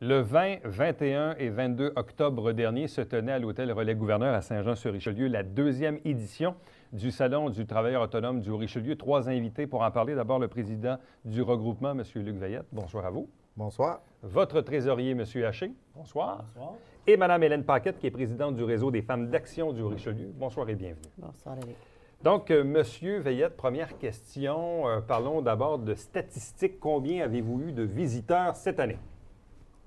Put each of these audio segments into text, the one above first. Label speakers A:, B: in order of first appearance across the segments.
A: Le 20, 21 et 22 octobre dernier se tenait à l'hôtel Relais-Gouverneur à Saint-Jean-sur-Richelieu la deuxième édition du Salon du travailleur autonome du Richelieu. 3 invités pour en parler. D'abord, le président du regroupement, M. Luc Veillette. Bonsoir à vous.
B: Bonsoir.
A: Votre trésorier, M. Haché. Bonsoir.
C: Bonsoir.
A: Et Mme Hélène Paquette, qui est présidente du réseau des femmes d'action du Richelieu. Bonsoir et bienvenue.
C: Bonsoir, Eric.
A: Donc, M. Veillette, première question. Parlons d'abord de statistiques. Combien avez-vous eu de visiteurs cette année?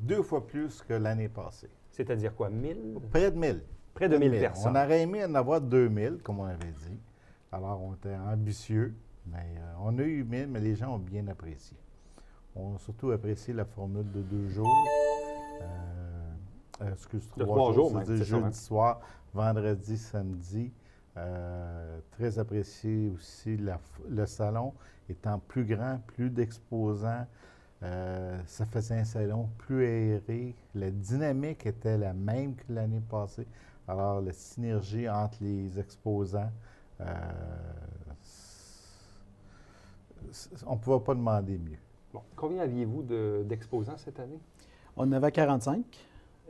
B: 2 fois plus que l'année passée.
A: C'est-à-dire quoi, 1000?
B: Près de 1000.
A: Près de 1000 personnes.
B: On aurait aimé en avoir 2000, comme on avait dit. Alors, on était ambitieux, mais on a eu 1000, mais les gens ont bien apprécié. On a surtout apprécié la formule de 2 jours.
A: De 3 jours, même,
B: c'est-à-dire
A: c'est ça,
B: jeudi soir, vendredi, samedi. Très apprécié aussi le salon étant plus grand, plus d'exposants. Ça faisait un salon plus aéré. La dynamique était la même que l'année passée. Alors, la synergie entre les exposants, on ne pouvait pas demander mieux.
A: Bon. Combien aviez-vous d'exposants cette année?
C: On en avait 45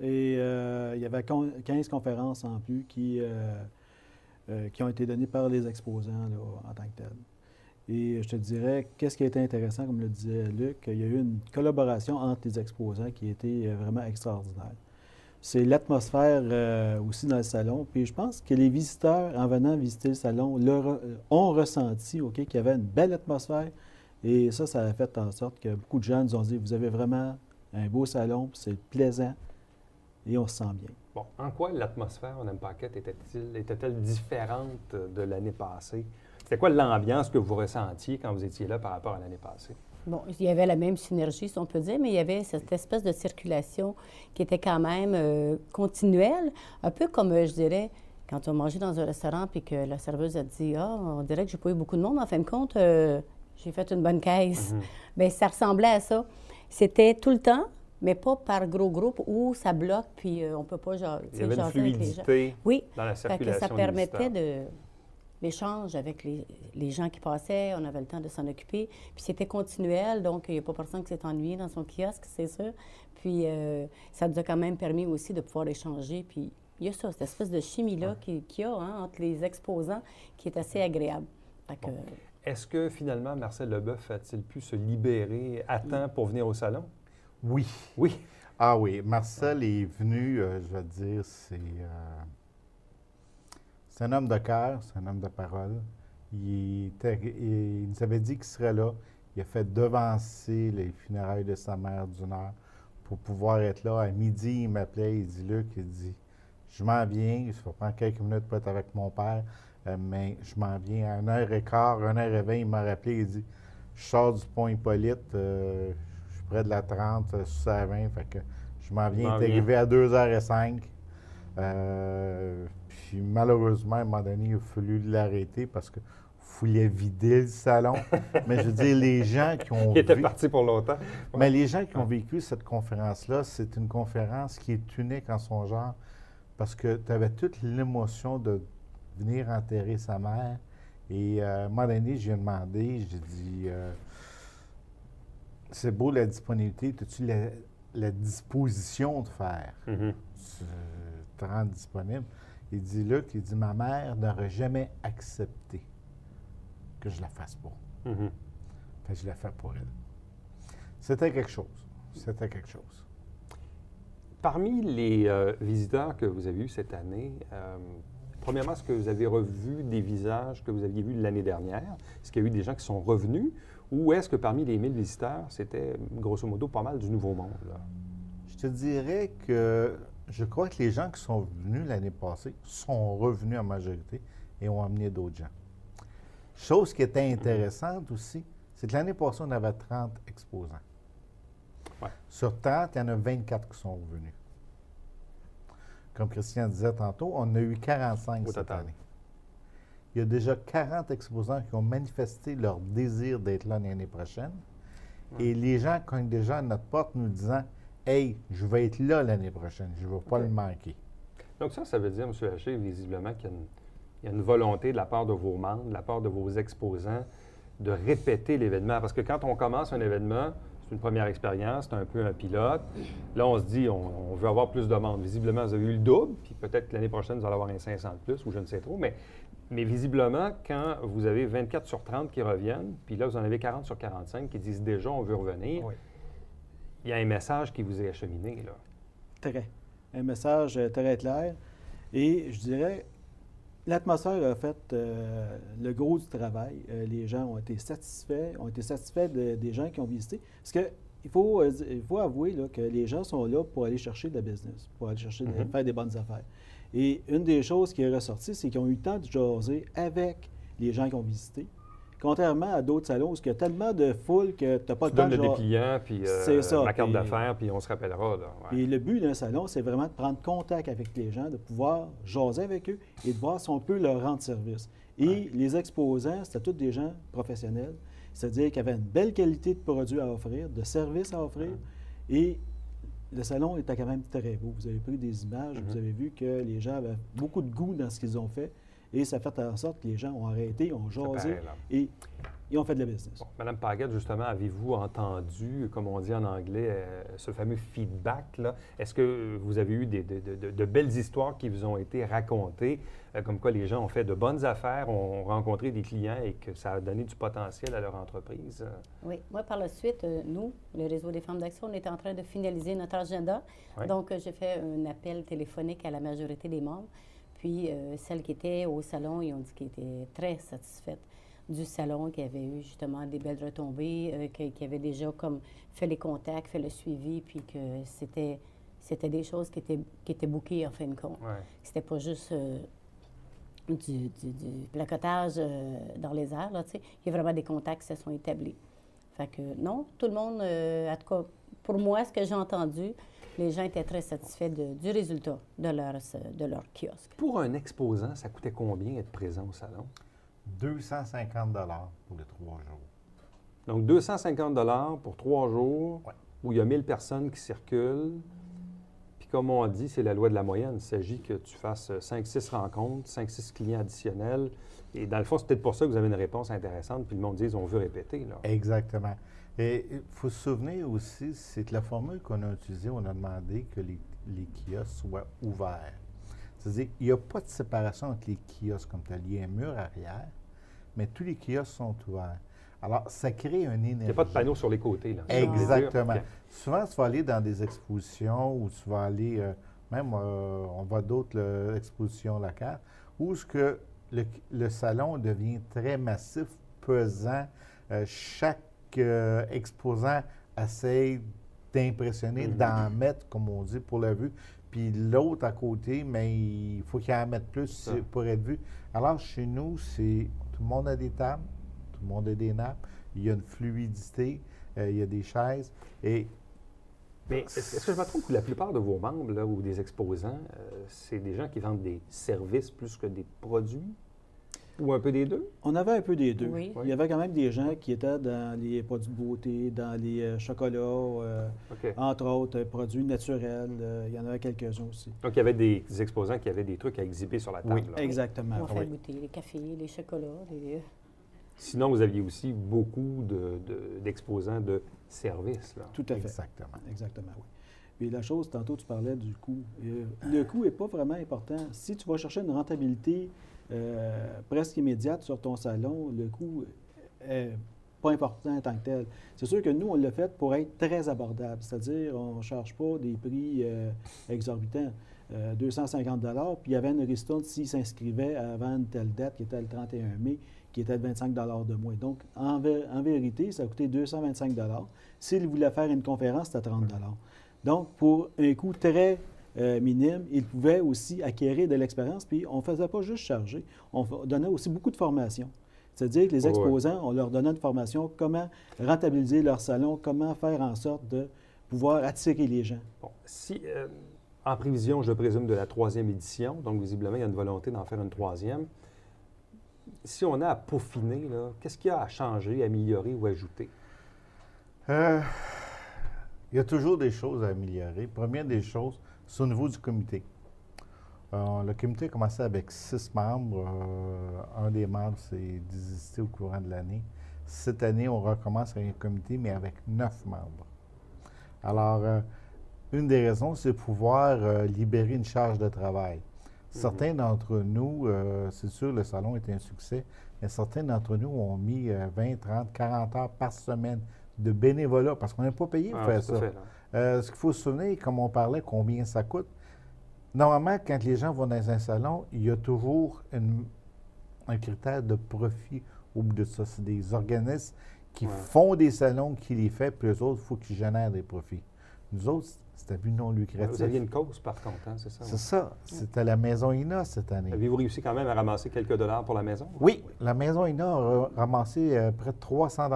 C: et il y avait 15 conférences en plus qui ont été données par les exposants là, en tant que tels. Et je te dirais, qu'est-ce qui a été intéressant, comme le disait Luc, il y a eu une collaboration entre les exposants qui a été vraiment extraordinaire. C'est l'atmosphère aussi dans le salon. Puis je pense que les visiteurs, en venant visiter le salon, ont ressenti qu'il y avait une belle atmosphère. Et ça a fait en sorte que beaucoup de gens nous ont dit, vous avez vraiment un beau salon, puis c'est plaisant et on se sent bien.
A: Bon, en quoi l'atmosphère, Mme Paquette, était-elle différente de l'année passée? C'était quoi l'ambiance que vous ressentiez quand vous étiez là par rapport à l'année passée?
D: Bon, il y avait la même synergie, si on peut dire, mais il y avait cette espèce de circulation qui était quand même continuelle, un peu comme, je dirais, quand on mangeait dans un restaurant puis que la serveuse a dit « Ah, on dirait que j'ai pas eu beaucoup de monde, mais en fin de compte, j'ai fait une bonne caisse. Bien, ça ressemblait à ça. C'était tout le temps, mais pas par gros groupes où ça bloque puis on peut pas jaser.
A: Il y avait une fluidité dans la circulation.
D: Ça permettait de l'échange avec les gens qui passaient, on avait le temps de s'en occuper. Puis c'était continuel, donc il n'y a pas personne qui s'est ennuyé dans son kiosque, c'est sûr. Puis ça nous a quand même permis aussi de pouvoir échanger. Puis il y a ça, cette espèce de chimie-là qu'il y a entre les exposants qui est assez agréable.
A: Bon. Est-ce que finalement, Marcel Leboeuf a-t-il pu se libérer à temps pour venir au salon?
B: Oui.
A: Oui.
B: Ah oui, Marcel est venu, je vais dire, c'est un homme de cœur, c'est un homme de parole. Il nous avait dit qu'il serait là. Il a fait devancer les funérailles de sa mère d'une heure pour pouvoir être là. À midi, il m'appelait, il dit « Luc, il dit, je m'en viens, ça va prendre quelques minutes pour être avec mon père, mais je m'en viens à 1h15, 1h20, il m'a rappelé, il dit « Je sors du pont Hippolyte, je suis près de la 30, sur la 20, fait que je m'en viens. Il est arrivé à 2h05. Puis malheureusement, à un moment donné, il a fallu l'arrêter parce qu'il voulait vider le salon. Mais je veux dire, les gens qui ont...
A: Il était parti pour longtemps.
B: Mais les gens qui ont vécu cette conférence-là, c'est une conférence qui est unique en son genre parce que tu avais toute l'émotion de venir enterrer sa mère. Et à un moment donné, j'ai demandé, j'ai dit, c'est beau la disponibilité, as-tu la disposition de faire? Tu te rends disponible. Il dit, Luc, il dit, ma mère n'aurait jamais accepté que je la fasse pas. Fait que je la fais pour elle. C'était quelque chose. C'était quelque chose.
A: Parmi les visiteurs que vous avez eus cette année, premièrement, est-ce que vous avez revu des visages que vous aviez vus l'année dernière? Est-ce qu'il y a eu des gens qui sont revenus? Ou est-ce que parmi les 1000 visiteurs, c'était grosso modo pas mal du nouveau monde, là?
B: Je te dirais que je crois que les gens qui sont venus l'année passée sont revenus en majorité et ont amené d'autres gens. Chose qui était intéressante aussi, c'est que l'année passée, on avait 30 exposants.
A: Ouais.
B: Sur 30, il y en a 24 qui sont revenus. Comme Christian disait tantôt, on a eu 45 cette année. Il y a déjà 40 exposants qui ont manifesté leur désir d'être là l'année prochaine. Et les gens cognent déjà à notre porte nous disant « Hey, je vais être là l'année prochaine, je ne vais pas le manquer. »
A: Donc ça veut dire, M. Haché, visiblement qu'il y a une volonté de la part de vos membres, de la part de vos exposants, de répéter l'événement. Parce que quand on commence un événement, c'est une première expérience, c'est un peu un pilote. Là, on se dit, on veut avoir plus de monde. Visiblement, vous avez eu le double, puis peut-être que l'année prochaine, vous allez avoir un 500 de plus, ou je ne sais trop. Mais visiblement, quand vous avez 24 sur 30 qui reviennent, puis là, vous en avez 40 sur 45 qui disent déjà, on veut revenir,
C: Oui.
A: il y a un message qui vous est acheminé, là.
C: Très. Un message très clair. Et je dirais, l'atmosphère a fait le gros du travail. Les gens ont été satisfaits des gens qui ont visité. Parce que il faut avouer là, que les gens sont là pour aller chercher de la business, pour aller chercher de faire des bonnes affaires. Et une des choses qui est ressortie, c'est qu'ils ont eu le temps de jaser avec les gens qui ont visité. Contrairement à d'autres salons où il y a tellement de foule que tu n'as pas
A: Tu
C: le temps
A: donnes
C: de
A: le dépliant, puis
C: C'est ça,
A: ma carte
C: puis-
A: d'affaires, puis on se rappellera, là. Ouais.
C: Et le but d'un salon, c'est vraiment de prendre contact avec les gens, de pouvoir jaser avec eux et de voir si on peut leur rendre service. Et les exposants, c'était tous des gens professionnels, c'est-à-dire qu'ils avaient une belle qualité de produits à offrir, de services à offrir. Et le salon était quand même très beau. Vous avez pris des images, vous avez vu que les gens avaient beaucoup de goût dans ce qu'ils ont fait. Et ça fait en sorte que les gens ont arrêté, ont
A: Ça
C: jasé
A: paraît, là.
C: et ils ont fait de la business.
A: Bon, Madame Paquette, justement, avez-vous entendu, comme on dit en anglais, ce fameux feedback, là? Est-ce que vous avez eu de belles histoires qui vous ont été racontées, comme quoi les gens ont fait de bonnes affaires, ont rencontré des clients et que ça a donné du potentiel à leur entreprise?
D: Oui. Moi, par la suite, nous, le Réseau des femmes d'action, on est en train de finaliser notre agenda.
A: Oui.
D: Donc, j'ai fait un appel téléphonique à la majorité des membres. Puis, celles qui étaient au salon, ils ont dit qu'ils étaient très satisfaites du salon, qui avait eu justement des belles retombées, qui avaient déjà comme fait les contacts, fait le suivi, puis que c'était des choses qui étaient bookées en fin de compte.
A: Ouais.
D: C'était pas juste du placotage dans les airs, là, tu sais. Il y a vraiment des contacts qui se sont établis. Fait que non, tout le monde, en tout cas, pour moi, ce que j'ai entendu, les gens étaient très satisfaits du résultat de leur kiosque.
A: Pour un exposant, ça coûtait combien être présent au salon?
B: 250 pour les 3 jours.
A: Donc, 250 pour 3 jours,
B: Ouais.
A: où il y a 1000 personnes qui circulent. Puis, comme on dit, c'est la loi de la moyenne. Il s'agit que tu fasses 5-6 rencontres, 5-6 clients additionnels. Et dans le fond, c'est peut-être pour ça que vous avez une réponse intéressante, puis le monde dit on veut répéter, là.
B: Exactement. Et il faut se souvenir aussi, c'est que la formule qu'on a utilisée, on a demandé que les kiosques soient ouverts. C'est-à-dire, il n'y a pas de séparation entre les kiosques comme tel. Il y a un mur arrière, mais tous les kiosques sont ouverts. Alors, ça crée une énergie.
A: Il n'y a pas de panneau sur les côtés, là.
B: Exactement.
A: OK.
B: Souvent, tu vas aller dans des expositions ou tu vas aller, on va à d'autres expositions locales, où ce que le salon devient très massif, pesant. Chaque exposant essaie d'impressionner, d'en mettre, comme on dit, pour la vue. Puis l'autre à côté, mais il faut qu'il en mette plus pour être vu. Alors, chez nous, c'est tout le monde a des tables, tout le monde a des nappes, il y a une fluidité, il y a des chaises. Et
A: Mais est-ce que je me trompe que la plupart de vos membres, là, ou des exposants, c'est des gens qui vendent des services plus que des produits? Ou un peu des deux?
C: On avait un peu des deux.
D: Oui.
C: Il y avait quand même des gens qui étaient dans les produits de beauté, dans les chocolats,
A: OK.
C: entre autres, produits naturels. Il y en avait quelques-uns aussi.
A: Donc, il y avait des exposants qui avaient des trucs à exhiber sur la table.
C: Oui,
A: là.
C: exactement.
D: On fait
C: Oui.
D: goûter les cafés, les chocolats,
A: Sinon, vous aviez aussi beaucoup d'exposants de services, là.
C: Tout à fait.
B: exactement.
C: Exactement, oui. Puis la chose, tantôt, tu parlais du coût. Le coût n'est pas vraiment important. Si tu vas chercher une rentabilité presque immédiate sur ton salon, le coût n'est pas important en tant que tel. C'est sûr que nous, on l'a fait pour être très abordable, c'est-à-dire on ne charge pas des prix exorbitants. 250 $, puis il y avait une ristourne s'il s'inscrivait avant une telle date, qui était le 31 mai, qui était de 25 $ de moins. Donc, en vérité, ça a coûté 225 $. S'il voulait faire une conférence, c'était 30 $. Donc, pour un coût très minime, il pouvait aussi acquérir de l'expérience, puis on ne faisait pas juste charger, on donnait aussi beaucoup de formation. C'est-à-dire que les exposants, on leur donnait une formation, comment rentabiliser leur salon, comment faire en sorte de pouvoir attirer les gens.
A: Bon, si, en prévision, je présume, de la 3e édition, donc visiblement, il y a une volonté d'en faire une 3e. Si on a à peaufiner, là, qu'est-ce qu'il y a à changer, améliorer ou ajouter?
B: Il y a toujours des choses à améliorer. Première des choses, c'est au niveau du comité. Le comité a commencé avec 6 membres. Un des membres s'est désisté au courant de l'année. Cette année, on recommence avec un comité, mais avec 9 membres. Alors, une des raisons, c'est pouvoir libérer une charge de travail. Certains d'entre nous, c'est sûr, le salon est un succès, mais certains d'entre nous ont mis 20, 30, 40 heures par semaine de bénévolat parce qu'on n'est pas payé pour faire
A: tout à
B: ça.
A: fait, là.
B: Ce qu'il faut se souvenir, comme on parlait, combien ça coûte. Normalement, quand les gens vont dans un salon, il y a toujours un critère de profit au bout de ça. C'est des organismes qui font des salons, qui les font, puis eux autres, il faut qu'ils génèrent des profits. Nous autres, c'est à but non lucratif.
A: Vous aviez une cause, par contre, hein, c'est ça?
B: C'est ça. C'était la Maison INA cette année.
A: Avez-vous réussi quand même à ramasser quelques dollars pour la maison?
B: Oui, la Maison INA a ramassé près de 300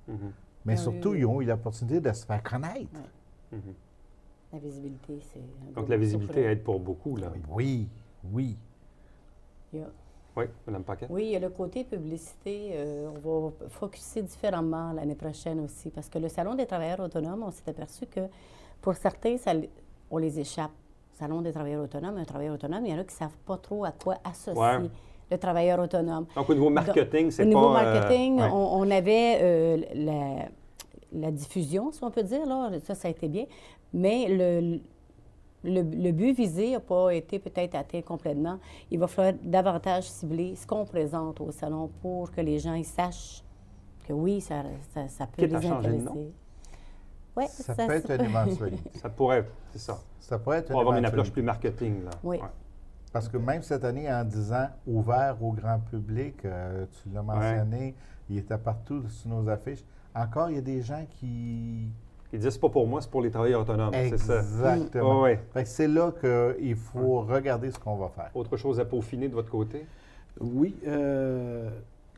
A: Mhm.
B: Mais
D: Ah
B: surtout,
D: oui.
B: ils ont eu l'opportunité de se faire connaître.
D: Ouais.
A: Mhm.
D: La visibilité, c'est... un
A: Donc,
D: gros
A: la
D: morceau
A: visibilité
D: pour le-
A: aide pour beaucoup, là.
B: Oui, oui.
D: Il y a-
A: Oui, Mme Paquet?
D: Oui, il y a le côté publicité. On va focuser différemment l'année prochaine aussi, parce que le Salon des travailleurs autonomes, on s'est aperçu que pour certains, on les échappe. Salon des travailleurs autonomes, un travailleur autonome, il y en a qui ne savent pas trop à quoi associer
A: Ouais.
D: le travailleur autonome.
A: Donc, au niveau marketing, c'est
D: Au
A: pas...
D: niveau marketing,
A: ouais.
D: on avait la diffusion, si on peut dire, là, ça a été bien, mais le but visé n'a pas été peut-être atteint complètement. Il va falloir davantage cibler ce qu'on présente au salon pour que les gens ils sachent que oui, ça peut
A: Quitte à
D: les
A: changer de
D: intéresser.
A: nom.
D: Ouais,
B: Ça peut être une éventualité.
A: Ça pourrait, c'est ça.
B: Ça pourrait être
A: Pour avoir une
B: éventualité.
A: approche plus marketing, là.
D: Oui.
A: Ouais.
B: Parce que même cette année, en disant ouvert au grand public, tu l'as mentionné, il était partout sur nos affiches. Encore, il y a des gens qui...
A: Ils disent, c'est pas pour moi, c'est pour les travailleurs autonomes, c'est ça.
B: Exactement.
A: Oui.
B: Fait que c'est là qu'il faut regarder ce qu'on va faire.
A: Autre chose à peaufiner de votre côté?
C: Oui,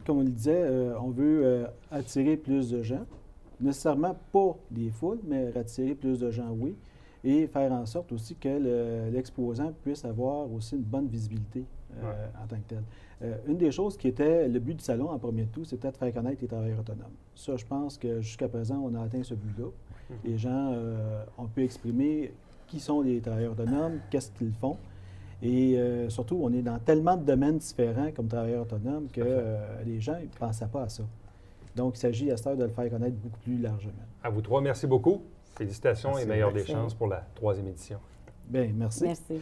C: comme on le disait, on veut attirer plus de gens. Nécessairement pas des foules, mais attirer plus de gens, oui. Et faire en sorte aussi que l'exposant puisse avoir aussi une bonne visibilité en tant que tel. Une des choses qui était le but du salon en premier de tout, c'était de faire connaître les travailleurs autonomes. Ça, je pense que jusqu'à présent, on a atteint ce but-là. Les gens ont pu exprimer qui sont les travailleurs autonomes, qu'est-ce qu'ils font. Et surtout, on est dans tellement de domaines différents comme travailleurs autonomes que les gens ne pensaient pas à ça. Donc, il s'agit à cette heure de le faire connaître beaucoup plus largement.
A: À vous trois, merci beaucoup. Félicitations
B: Merci.
A: et meilleures des
D: Merci.
A: chances pour la 3e édition.
C: Bien, merci.
D: Merci.